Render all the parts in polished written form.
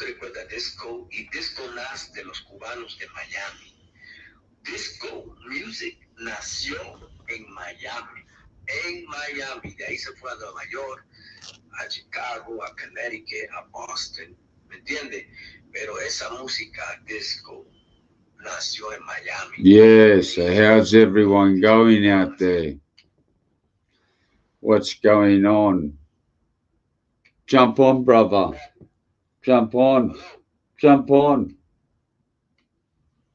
te recuerdas disco, y disco nace de los cubanos de Miami. Disco music nació en Miami. En Miami, de ahí se fue a Nueva York, a Chicago, a Connecticut, a Boston, ¿me entiendes? Pero esa música disco nació en Miami. Yes, so how's everyone going out there? What's going on? Jump on, brother. Jump on. Hello? Jump on.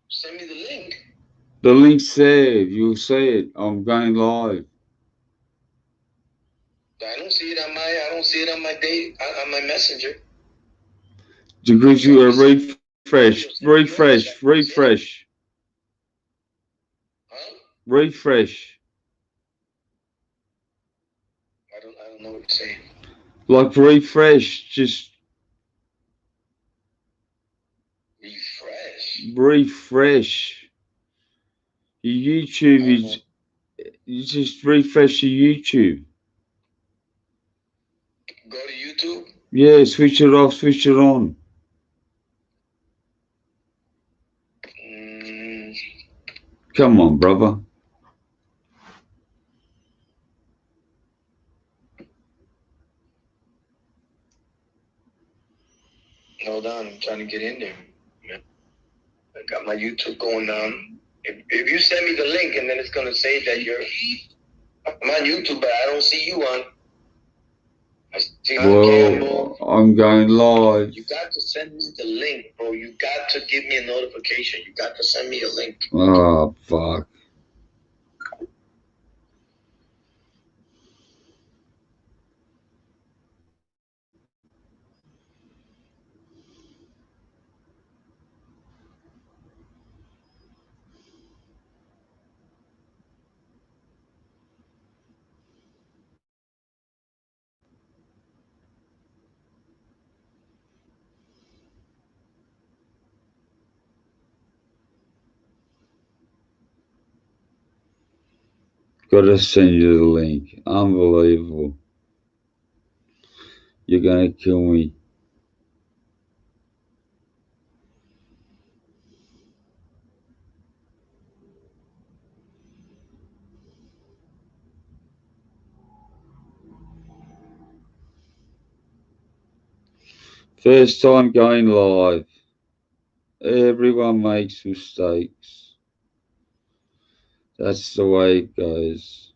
Send me the link. The link's there. You'll see it. I'm going live. I don't see it on my messenger. Because you are refresh. Huh? Refresh. I don't know what you're saying. Like refresh. Just refresh. Your YouTube is. You just refresh your YouTube. Go to YouTube? Yeah, switch it off, switch it on. Come on, brother. Hold on, I'm trying to get in there. I got my YouTube going on. If you send me the link, and then it's going to say that I'm on YouTube, but I don't see you on. I see Well, I'm going live. You got to send me the link, bro. You got to give me a notification. You got to send me a link. Oh, fuck. Gotta send you the link. Unbelievable. You're gonna kill me. First time going live. Everyone makes mistakes. That's the way it goes.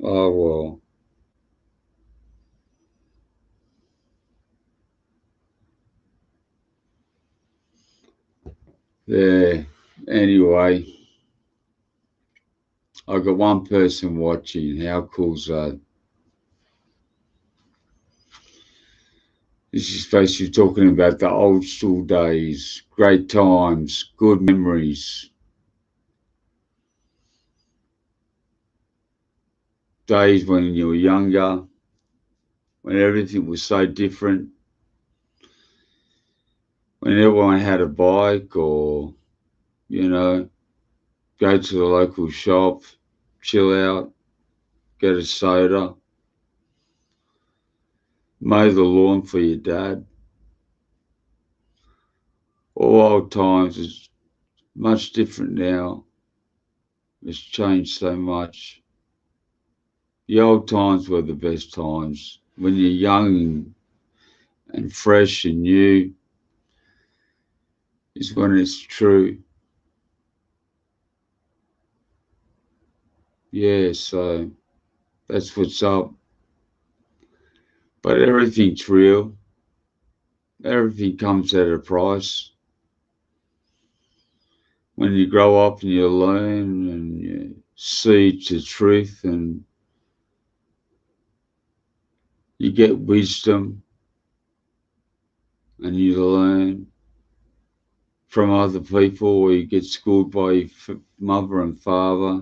Oh well. There. Anyway, I got one person watching. How cool's that? This is basically talking about the old school days, great times, good memories, days when you were younger, when everything was so different, when everyone had a bike or, go to the local shop, chill out, get a soda, mow the lawn for your dad. All old times is much different now. It's changed so much. The old times were the best times. When you're young and fresh and new is when it's true. Yeah, so that's what's up. But everything's real. Everything comes at a price. When you grow up and you learn and you see the truth and you get wisdom and you learn from other people or you get schooled by your mother and father.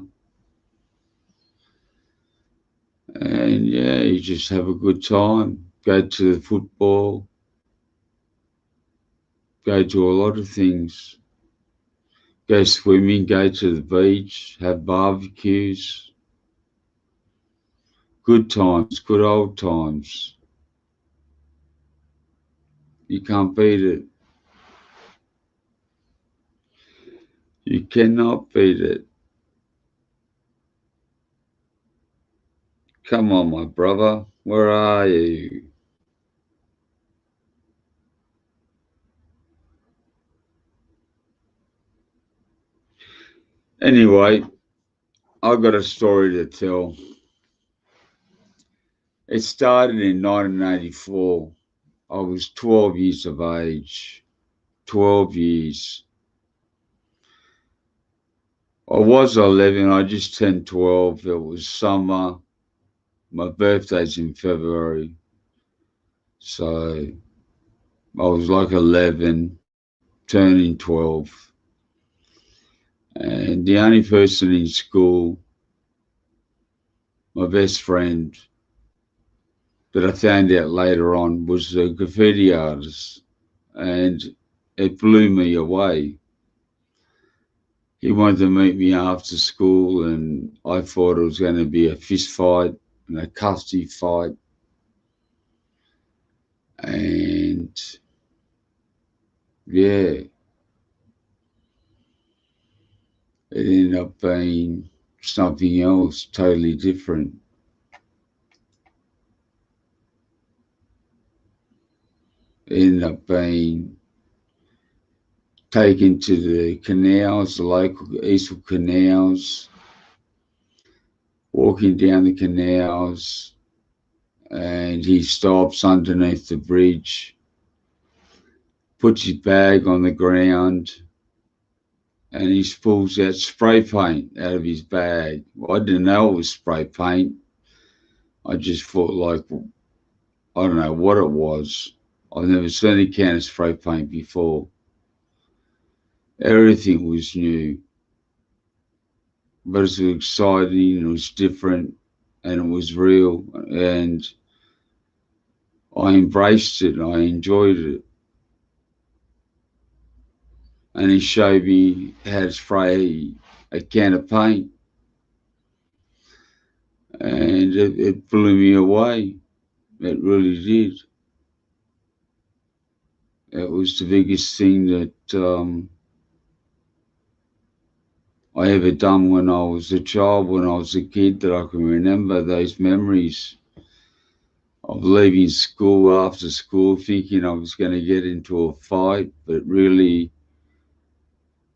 And yeah, you just have a good time. Go to the football. Go to a lot of things. Go swimming, go to the beach, have barbecues. Good times, good old times. You can't beat it. You cannot beat it. Come on, my brother. Where are you? Anyway, I've got a story to tell. It started in 1984. I was 12 years of age. 12 years. I was 11. I just turned 12. It was summer. My birthday's in February. So I was like 11, turning 12. And the only person in school, my best friend, that I found out later on was a graffiti artist. And it blew me away. He wanted to meet me after school, and I thought it was going to be a fist fight and a custody fight. And yeah, it ended up being something else totally different. It ended up being taken to the canals, the local Eastwood canals, walking down the canals, and he stops underneath the bridge, puts his bag on the ground, and he pulls out spray paint out of his bag. Well, I didn't know it was spray paint. I just thought, like, I don't know what it was. I've never seen a can of spray paint before. Everything was new, but it was exciting, it was different, and it was real, and I embraced it, I enjoyed it. And he showed me how to spray a can of paint, and it blew me away. It really did. It was the biggest thing that I ever done when I was a child, when I was a kid, that I can remember those memories of leaving school after school thinking I was going to get into a fight, but really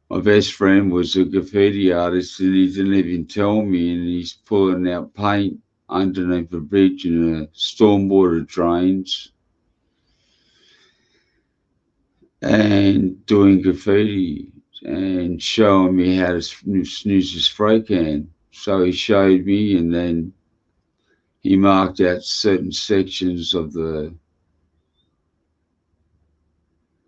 my best friend was a graffiti artist and he didn't even tell me, and he's pulling out paint underneath the bridge in the stormwater drains and doing graffiti and showing me how to snooze a spray can. So he showed me, and then he marked out certain sections of the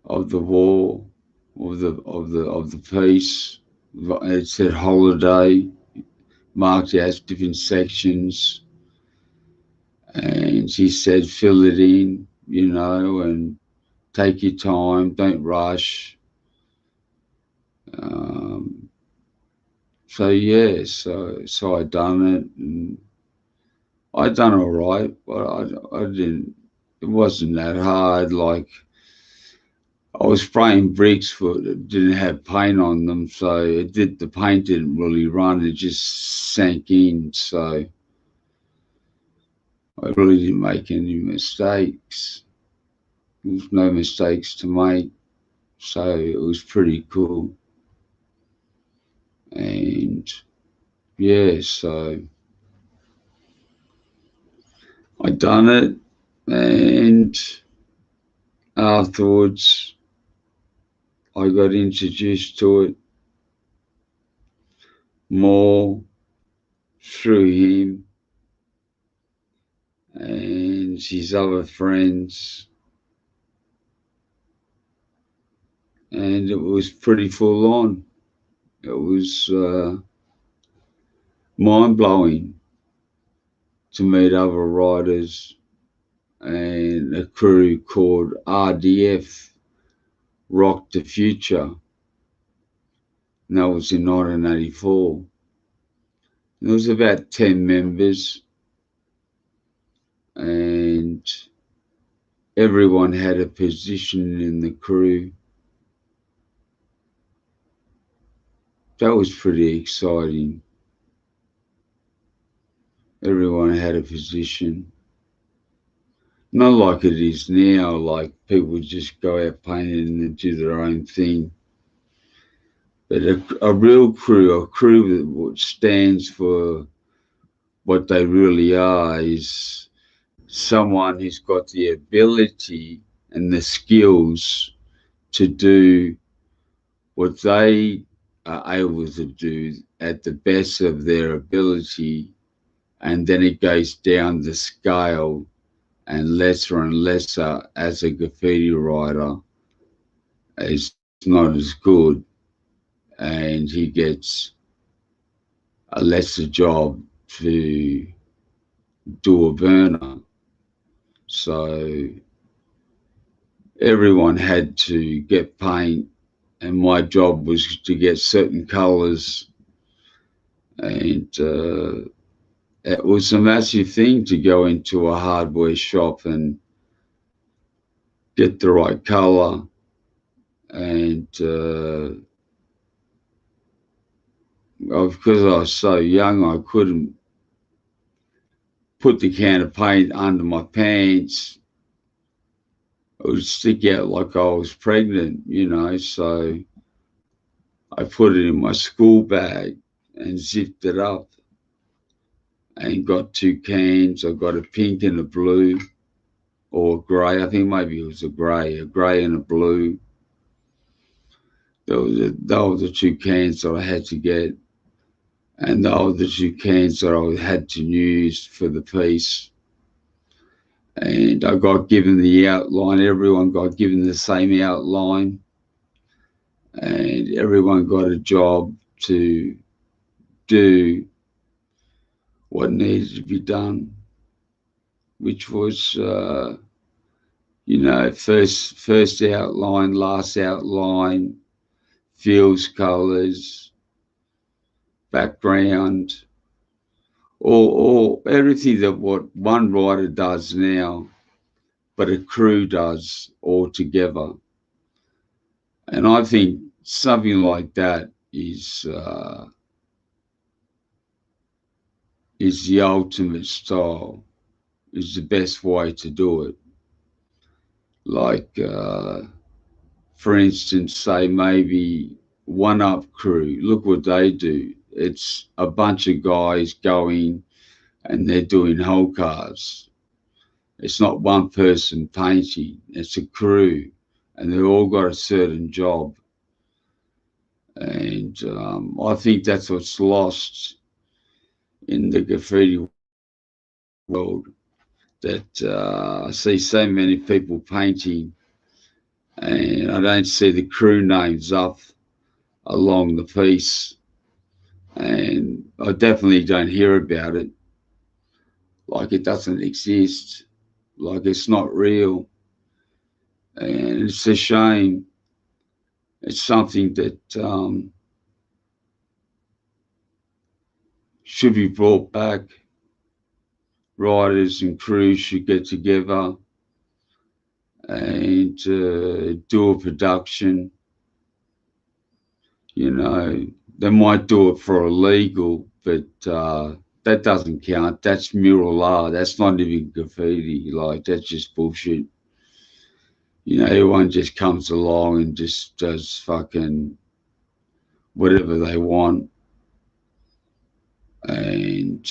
wall of the piece. It said holiday, marked out different sections, and he said fill it in, and take your time, don't rush. So yeah, so I done it, and I done all right, but I didn't. It wasn't that hard. Like, I was spraying bricks that didn't have paint on them, so the paint didn't really run. It just sank in. So I really didn't make any mistakes. There was no mistakes to make, so it was pretty cool. And yeah, so I done it, and afterwards I got introduced to it more through him and his other friends, and it was pretty full on. It was mind-blowing to meet other riders and a crew called RDF, Rock the Future, and that was in 1984. There was about 10 members, and everyone had a position in the crew. That was pretty exciting. Everyone had a position. Not like it is now, like people just go out painting and do their own thing. But a real crew, a crew that stands for what they really are, is someone who's got the ability and the skills to do what they are able to do at the best of their ability, and then it goes down the scale and lesser as a graffiti writer is not as good, and he gets a lesser job to do a burner. So everyone had to get paint, and my job was to get certain colors, and it was a massive thing to go into a hardware shop and get the right color. And because I was so young, I couldn't put the can of paint under my pants. It would stick out like I was pregnant, you know. So I put it in my school bag and zipped it up and got two cans. I got a pink and a blue, or a grey. I think maybe it was a grey and a blue. Those were the two cans that I had to get, and those were the two cans that I had to use for the piece. And I got given the outline. Everyone got given the same outline, and everyone got a job to do what needed to be done, which was, first outline, last outline, fields, colours, background, or everything that what one writer does now, but a crew does all together. And I think something like that is the ultimate style, is the best way to do it. Like, for instance, say maybe One Up Crew, look what they do. It's a bunch of guys going and they're doing whole cars. It's not one person painting, it's a crew, and they've all got a certain job. And I think that's what's lost in the graffiti world, that I see so many people painting and I don't see the crew names up along the piece, and I definitely don't hear about it, like it doesn't exist, like it's not real. And it's a shame. It's something that should be brought back. Riders and crews should get together and do a production. You know, they might do it for illegal, but that doesn't count. That's mural art. That's not even graffiti. Like, that's just bullshit. You know, everyone just comes along and just does fucking whatever they want, and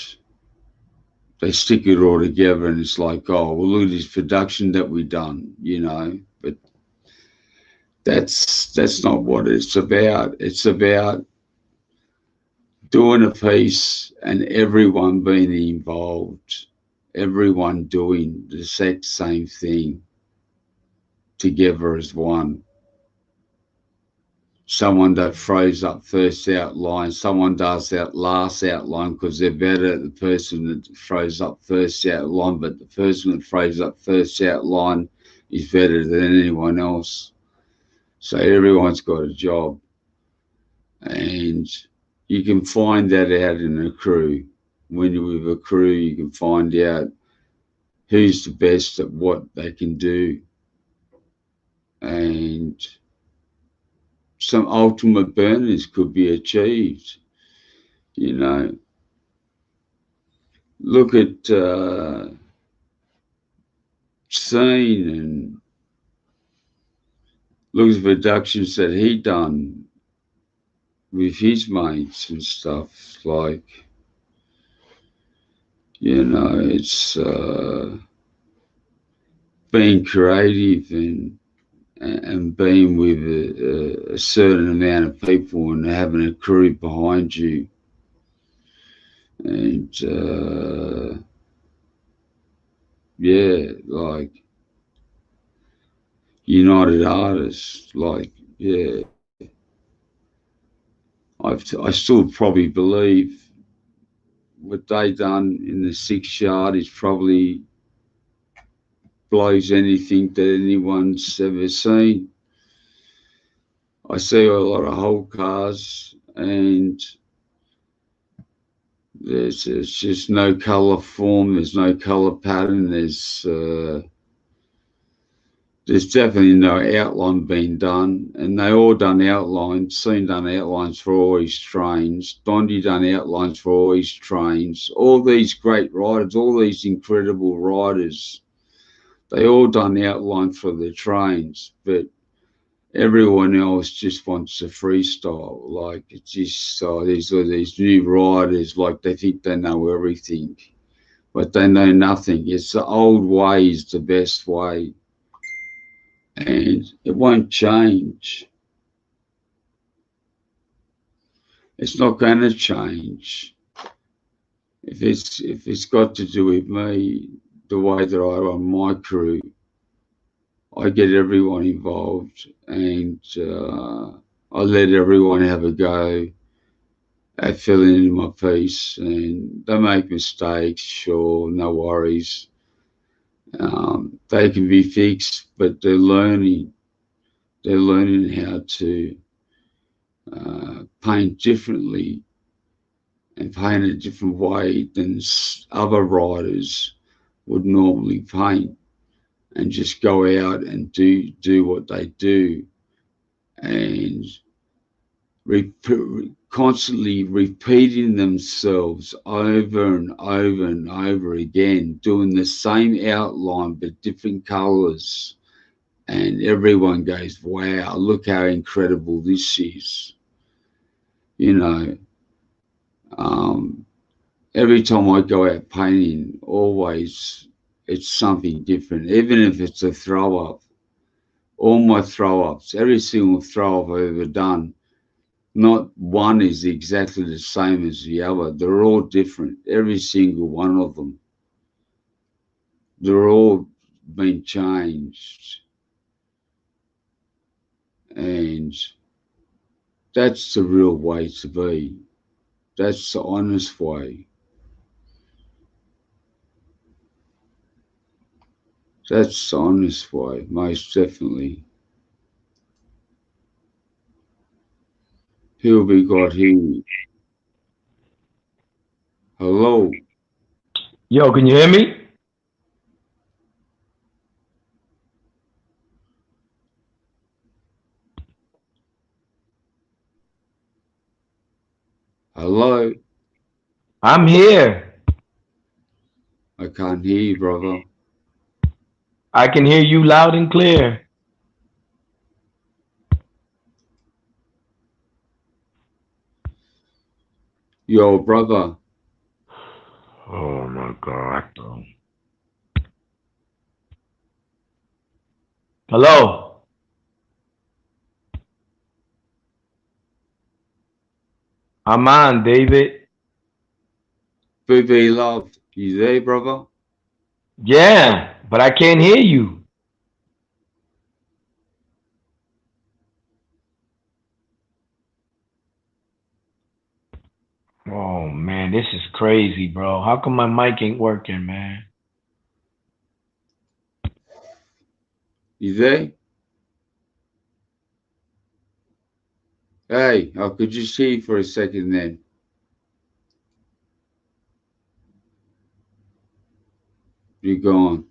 they stick it all together, and it's like, oh, well, look at this production that we done, you know. But that's not what it's about. It's about doing a piece and everyone being involved, everyone doing the exact same thing together as one. Someone that throws up first outline, someone does that last outline because they're better at the person that throws up first outline, but the person that throws up first outline is better than anyone else. So everyone's got a job, and you can find that out in a crew. When you're with a crew, you can find out who's the best at what they can do, and some ultimate burners could be achieved. You know, look at Scene and look at the productions that he done with his mates and stuff. Like, you know, it's being creative and being with a certain amount of people and having a crew behind you, and yeah, like United Artists, like yeah, I still probably believe what they done in the 6 yard is probably blows anything that anyone's ever seen. I see a lot of whole cars, and there's just no colour form. There's no colour pattern. There's definitely no outline being done, and they all done outlines. Seen done outlines for all his trains. Dondi done outlines for all his trains. All these great riders, all these incredible riders, they all done outlines for their trains, but everyone else just wants to freestyle. Like it's just these new riders, like they think they know everything, but they know nothing. It's the old way is the best way, and it won't change. It's not going to change. If it's got to do with me, the way that I run my crew, I get everyone involved, and I let everyone have a go at filling in my piece, and they make mistakes, sure, no worries. They can be fixed, but they're learning. They're learning how to paint differently and paint a different way than other riders would normally paint, and just go out and do what they do, and constantly repeating themselves over and over and over again, doing the same outline but different colors. And everyone goes, wow, look how incredible this is. You know, um, every time I go out painting, always it's something different, even if it's a throw up. All my throw ups, every single throw up I've ever done, not one is exactly the same as the other. They're all different, every single one of them. They're all been changed. And that's the real way to be. That's the honest way. That's the honest way, most definitely. Who have we got here? Hello. Yo, can you hear me? Hello. I'm here. I can't hear you, brother. I can hear you loud and clear. Yo, brother. Oh my God. Hello. I'm on, David. BB Love. You there, brother? Yeah, but I can't hear you. Oh man, this is crazy, bro. How come my mic ain't working, man? You there? Hey, I could just hear you for a second then. You're gone.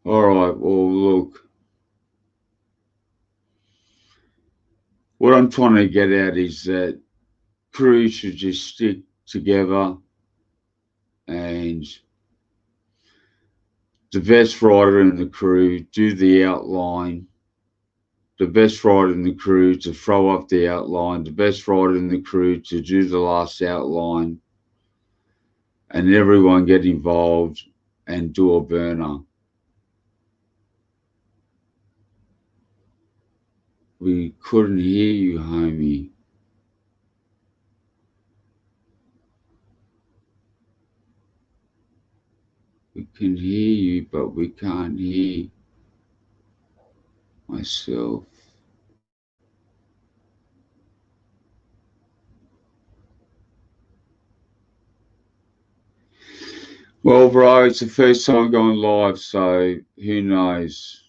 All right, well, look. What I'm trying to get at is that crews should just stick together, and the best rider in the crew do the outline, the best rider in the crew to throw up the outline, the best rider in the crew to do the last outline, and everyone get involved and do a burner. We couldn't hear you, homie. We can hear you, but we can't hear myself. Well, bro, it's the first time going live, so who knows?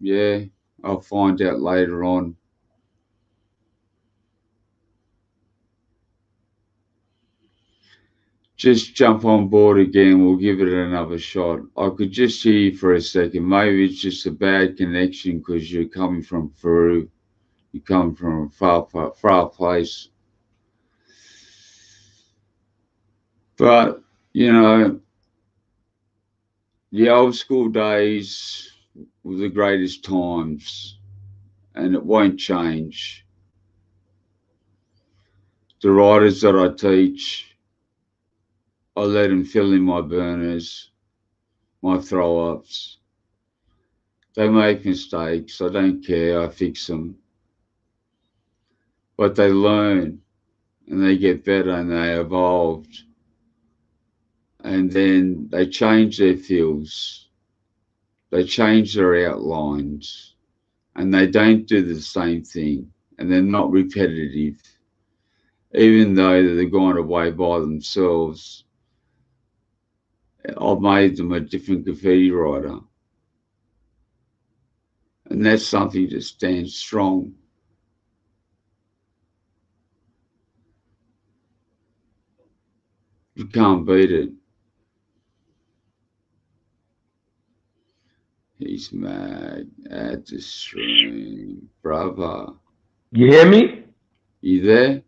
Yeah, I'll find out later on. Just jump on board again. We'll give it another shot. I could just hear you for a second. Maybe it's just a bad connection because you're coming from Peru. You're coming from a far place. But, you know, the old school days were the greatest times, and it won't change. The riders that I teach, I let them fill in my burners, my throw ups. They make mistakes. I don't care. I fix them. But they learn and they get better and they evolved. And then they change their fills. They change their outlines. And they don't do the same thing. And they're not repetitive. Even though they're gone away by themselves, I've made them a different graffiti rider. And that's something that stands strong. You can't beat it. He's mad at the stream. Brother. You hear me? You there?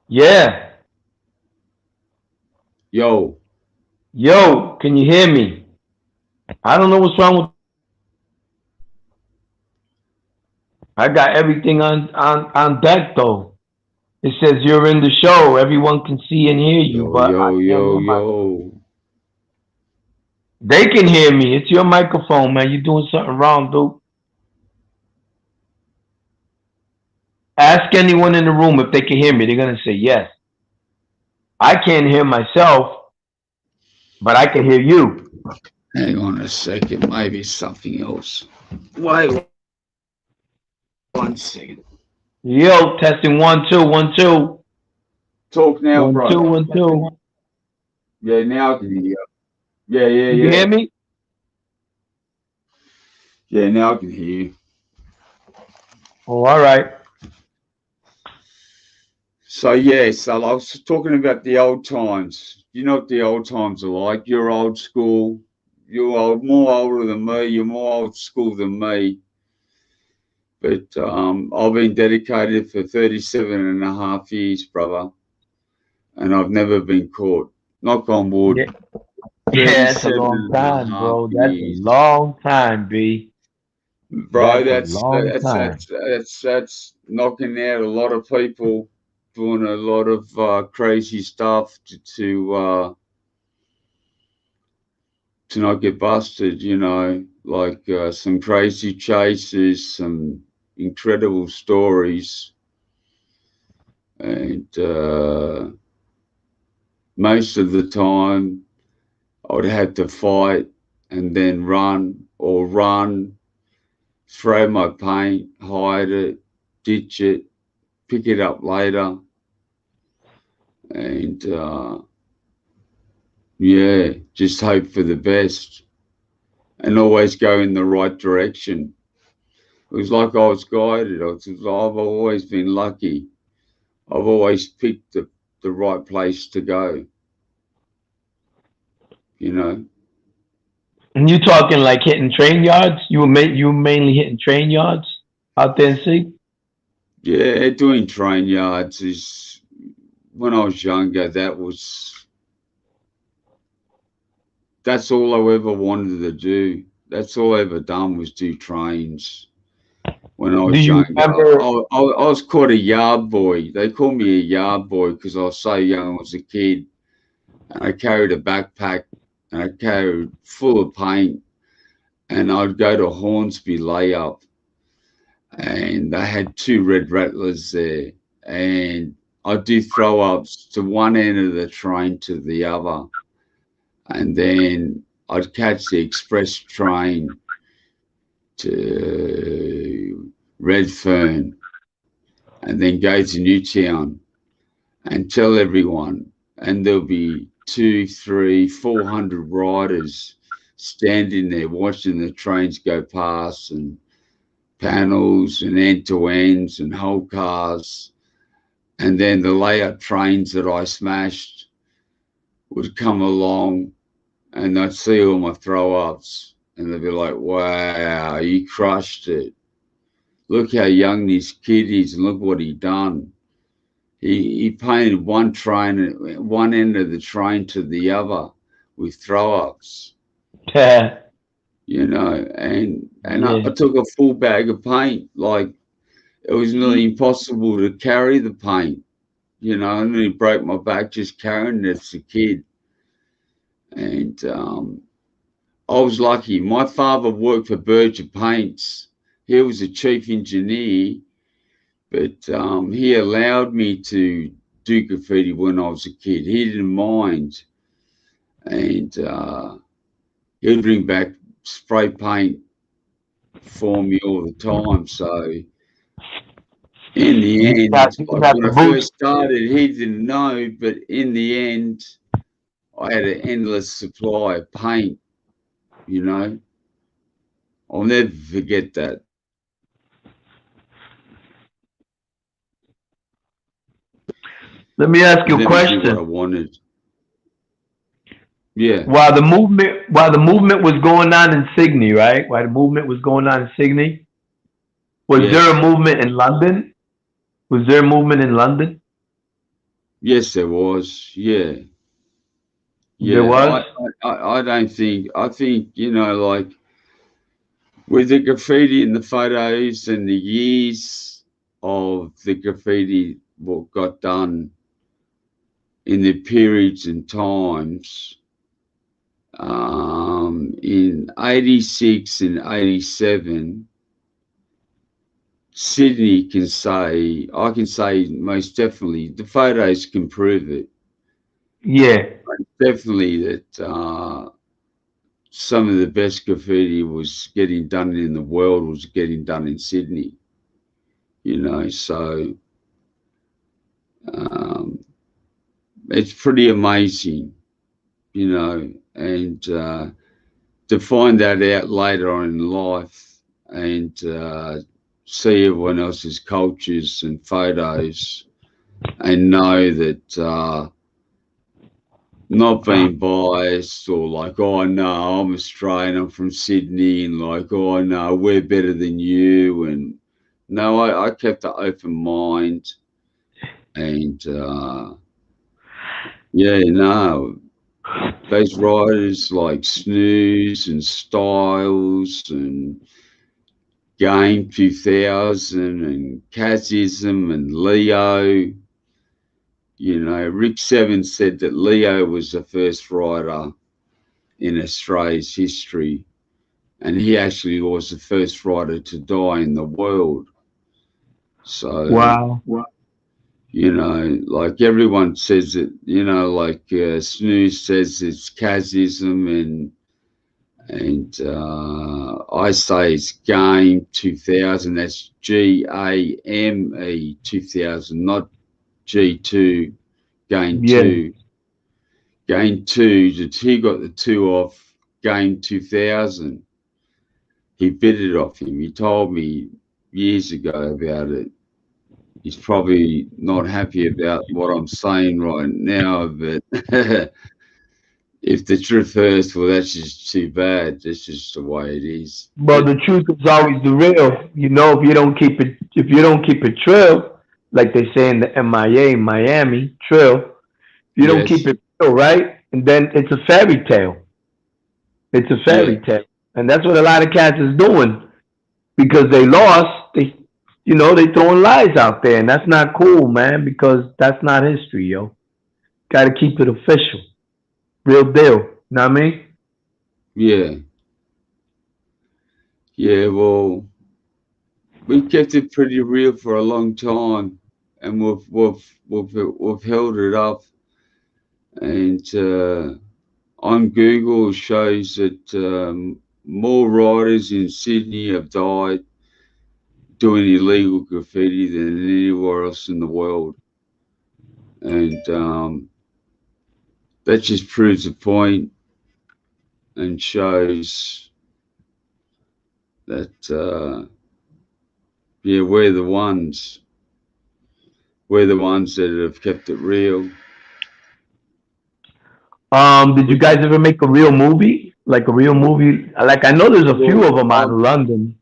Yeah. Yo. Yo, can you hear me? I don't know what's wrong with. I got everything on deck though. It says you're in the show. Everyone can see and hear you, but I can't hear Yo. They can hear me. It's your microphone, man. You're doing something wrong, dude. Ask anyone in the room if they can hear me. They're gonna say yes. I can't hear myself, but I can hear you. Hang on a second. Maybe it's something else. Wait 1 second. Yo, testing 1 2 1 2. Talk now, 1 2 bro. 1 2. Yeah, now I can hear you. Yeah. You hear me? Yeah, now I can hear you. Oh, all right. So I was talking about the old times. You know what the old times are like. You're old school. You're more older than me. You're more old school than me. But I've been dedicated for 37.5 years, brother. And I've never been caught. Knock on wood. Yeah, that's a long time, bro. That's a long time, B. Bro, that's knocking out a lot of people, doing a lot of crazy stuff to not get busted, you know, like some crazy chases, some incredible stories. And most of the time I would have to fight and then run, throw my paint, hide it, ditch it, pick it up later. And just hope for the best and always go in the right direction. It was like I was guided. I've always been lucky. I've always picked the right place to go. you know. And you talking like hitting train yards? You were mainly hitting train yards out there in sea? Yeah, doing train yards is when I was younger. That's all I ever wanted to do. That's all I ever done was do trains when I Do was you younger. remember? I was called a yard boy. They called me a yard boy because I was so young. I was a kid, and I carried a backpack, and I carried full of paint, and I'd go to Hornsby layup, and they had two red rattlers there, and I'd do throw ups to one end of the train to the other, and then I'd catch the express train to Redfern, and then go to Newtown and tell everyone, and there'll be 2, 3, 400 riders standing there watching the trains go past, and panels and end to ends and whole cars. And then the layout trains that I smashed would come along, and I'd see all my throw ups, and they'd be like, wow, you crushed it. Look how young this kid is, and look what he done. He painted one end of the train to the other with throw ups, Yeah, you know, and I yeah, took a full bag of paint. Like, it was nearly impossible to carry the paint. You know, I nearly broke my back just carrying it as a kid. And I was lucky. My father worked for Berger Paints. He was a chief engineer, but he allowed me to do graffiti when I was a kid. He didn't mind. And he'd bring back spray paint for me all the time. So in the end, you like got when the I boots. first started, he didn't know, but in the end, I had an endless supply of paint, you know. I'll never forget that. Let me It ask was you a everything what question. I wanted. Yeah. While the movement was going on in Sydney, right? While the movement was going on in Sydney, was there a Yes. movement in London? Was there a movement in London? Yes, there was. Yeah. There Yeah. was. I don't think, I think, you know, like with the graffiti and the photos and the years of the graffiti, what got done in the periods and times, in 86 and 87, Sydney can say, I can say most definitely, the photos can prove it. Yeah. Definitely that some of the best graffiti was getting done in the world was getting done in Sydney, you know, so um, it's pretty amazing, you know, and to find that out later on in life and see everyone else's cultures and photos and know that not being biased or like, oh no, I'm Australian, I'm from Sydney, and like, oh no, we're better than you. And no, I kept an open mind and yeah, no, those writers like Snooze and Styles and Game 2000 and Kazism and Leo. You know, Rick Seven said that Leo was the first writer in Australia's history, and he actually was the first writer to die in the world. So, Wow. you know, like everyone says it, you know, like Snooze says it's Kazism, and I say it's Game 2000. That's GAME 2000, not G2 Game Yeah. 2. Game 2, he got the 2 off Game 2000. He bit it off him. He told me years ago about it. He's probably not happy about what I'm saying right now, but if the truth hurts, well, that's just too bad. That's just the way it is. Well, But the truth is always the real. You know, if you don't keep it trill, like they say in the MIA, Miami, trill, if you don't keep yes, it real, right? And then it's a fairy tale. It's a yeah, fairy tale. And that's what a lot of cats is doing because they lost. They throwing lies out there. And that's not cool, man, because that's not history, yo. Got to keep it official. Real deal. Know what I mean? yeah, yeah. Well, we kept it pretty real for a long time, and we've held it up. And on Google shows that more writers in Sydney have died doing illegal graffiti than anywhere else in the world, and that just proves the point and shows that yeah, we're the ones that have kept it real. Did you We, guys ever make a real movie? Like a real movie? Like I know there's a few well, of them out of London.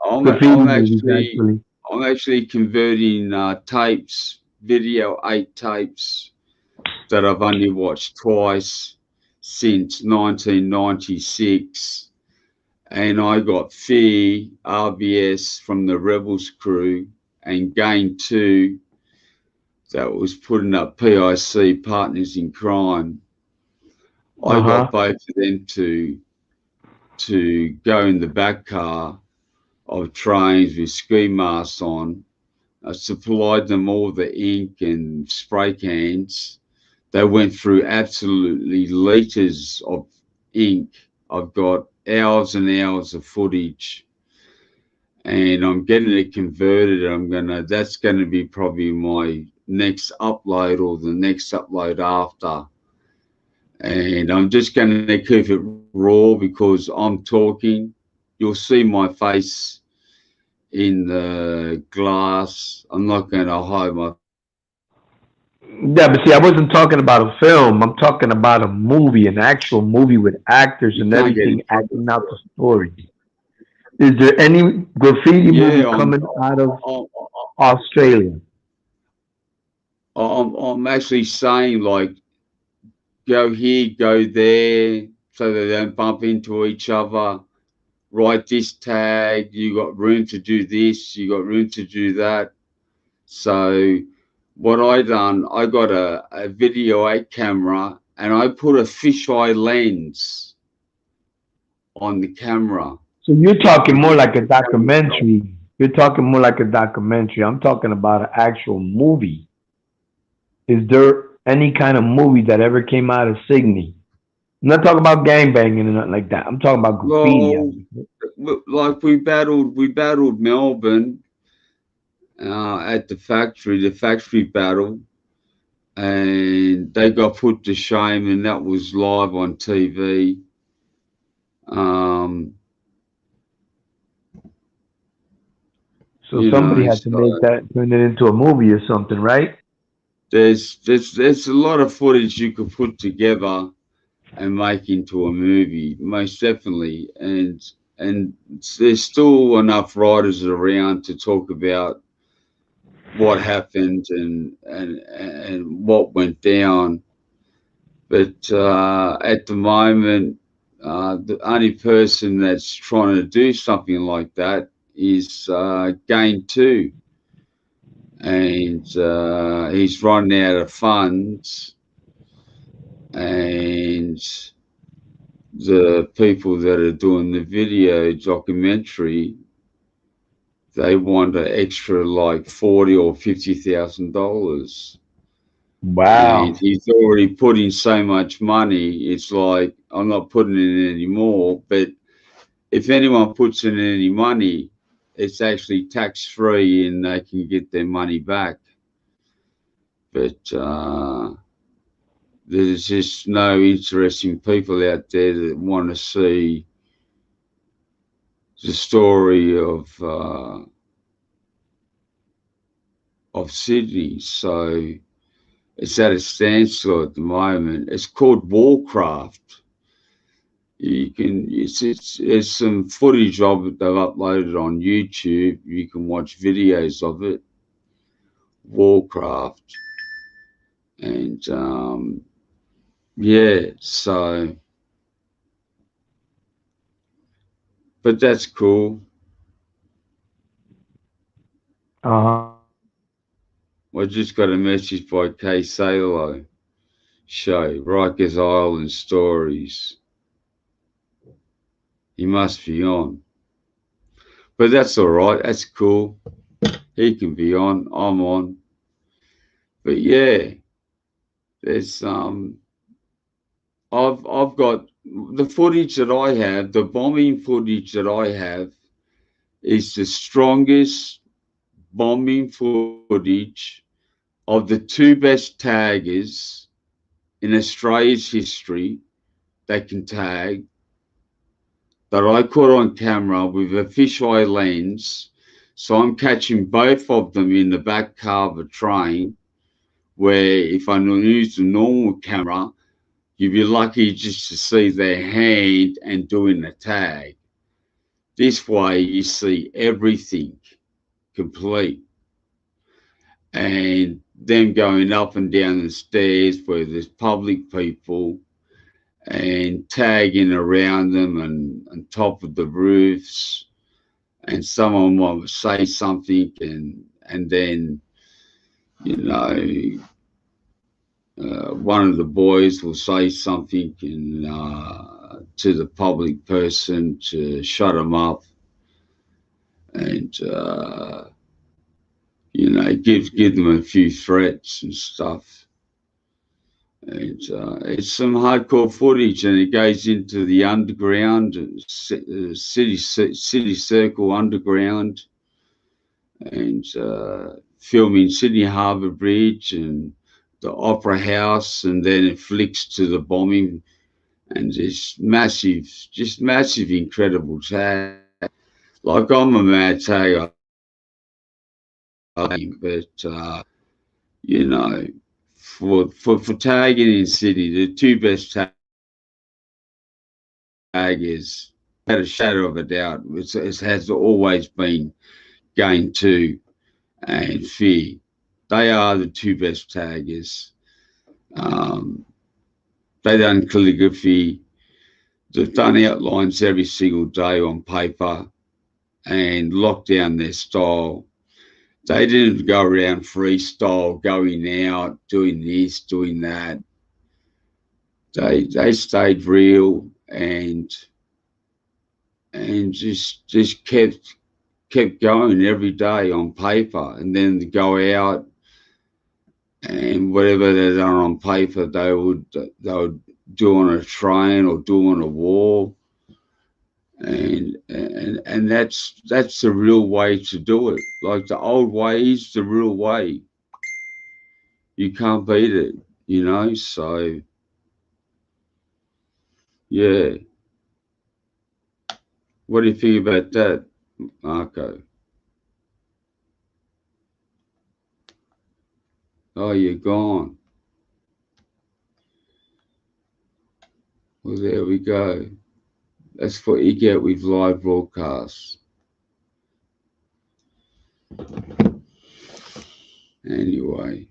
I'm Graffiti I'm movies, actually actually. I'm actually converting tapes, video 8 tapes that I've only watched twice since 1996, and I got Fear RBS from the Rebels crew and Gain 2 that was putting up PIC Partners in Crime. Uh I got huh. both of them to go in the back car of trains with ski masks on. I supplied them all the ink and spray cans. They went through absolutely liters of ink. I've got hours and hours of footage, and I'm getting it converted. That's gonna be probably my next upload or the next upload after. And I'm just gonna keep it raw because I'm talking. You'll see my face in the glass. I'm not gonna hide my Yeah, but see, I wasn't talking about a film. I'm talking about a movie, an actual movie with actors you and can't get in everything front of acting out the story. Is there any graffiti movie yeah, coming out of I'm, Australia? I'm actually saying like go here, go there, so they don't bump into each other. Write this tag. You got room to do this. You got room to do that. So what I done, I got a video 8 camera and I put a fisheye lens on the camera. So you're I talking more did like a the camera shot. documentary. You're talking more like a documentary. I'm talking about an actual movie. Is there any kind of movie that ever came out of Sydney? I'm not talking about gangbanging and nothing like that. I'm talking about graffiti. Well, like we battled Melbourne at the factory battle, and they got put to shame, and that was live on TV. Um, So you somebody know, had to make so that, turn it into a movie or something, right? there's a lot of footage you could put together and make into a movie, most definitely, and there's still enough writers around to talk about what happened and what went down. But at the moment, the only person that's trying to do something like that is Gain 2, and he's running out of funds, and the people that are doing the video documentary, they want an extra like 40 or $50,000, and Wow. he's already put in so much money. It's like I'm not putting in any more. But if anyone puts in any money, it's actually tax free, and they can get their money back. But there's just no interesting people out there that want to see the story of Sydney. So It's at a standstill at the moment. It's called Warcraft. You can, it's some footage of it they've uploaded on YouTube. You can watch videos of it. Warcraft. And yeah, so, but that's cool. Uh-huh. I just got a message by K Salo show, Rikers Island Stories. He must be on. But that's all right. That's cool. He can be on. I'm on. But yeah, there's I've got the footage that I have, the bombing footage that I have is the strongest bombing footage of the two best taggers in Australia's history that can tag that I caught on camera with a fisheye lens. So I'm catching both of them in the back car of a train, where if I use the normal camera, you'd be lucky just to see their hand and doing the tag. This way you see everything complete. And them going up and down the stairs where there's public people and tagging around them and on top of the roofs, and someone might say something and then one of the boys will say something to the public person to shut them up and give them a few threats and stuff. And it's some hardcore footage, and it goes into the underground, city circle underground, and filming Sydney Harbour Bridge and the Opera House, and then it flicks to the bombing, and just massive, incredible tag. Like I'm a mad tagger, but you know, for tagging in Sydney, the two best taggers, without a shadow of a doubt, it has always been Game 2 and Fear. They are the two best taggers. They done calligraphy. They've done outlines every single day on paper and locked down their style. They didn't go around freestyle, going out, doing this, doing that. They stayed real and just kept going every day on paper, and then to go out and whatever they done on paper they would do on a train or do on a wall, and that's the real way to do it. Like the old way is the real way. You can't beat it. So yeah. What do you think about that, Marco? Oh, you're gone. Well, there we go. That's what you get with live broadcasts. Anyway.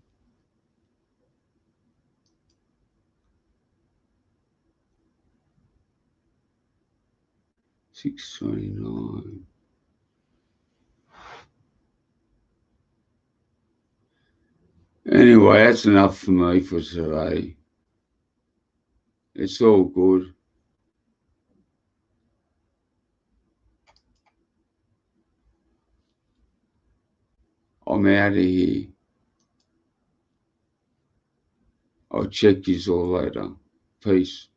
$6.29. Anyway, that's enough for me for today. It's all good. I'm out of here. I'll check you all later. Peace.